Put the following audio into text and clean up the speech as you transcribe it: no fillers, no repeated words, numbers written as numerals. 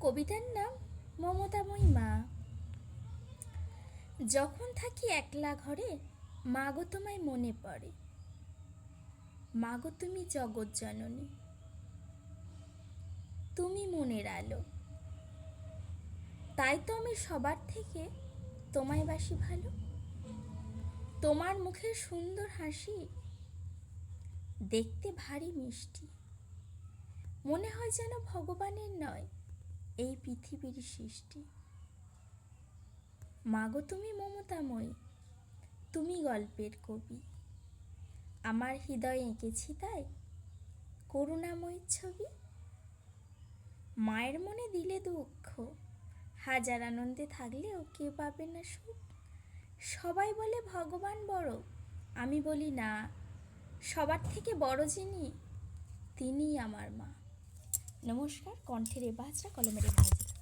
কবিতার নাম মমতাময়ী মা। যখন থাকি একলা ঘরে, মাগো তোমায় মনে পড়ে। মাগো তুমি জগৎ জননী, তুমি মনের আলো। তাই তো আমি সবার থেকে তোমায় বাসি ভালো। তোমার মুখের সুন্দর হাসি দেখতে ভারী মিষ্টি, মনে হয় যেন ভগবানের নয়, এই পৃথিবীর সৃষ্টি। মাগো তুমি মমতাময়ী, তুমি গল্পের কবি। আমার হৃদয়ে এঁকেছি তাই করুণাময়ী ছবি। মায়ের মনে দিলে দুঃখ, হাজার আনন্দে থাকলেও কেউ পাবে না সুখ। সবাই বলে ভগবান বড়, আমি বলি না, সবার থেকে বড় যিনি, তিনিই আমার মা। নমস্কার। কণ্ঠের এ বাজরা, কলমের এ বাজরা।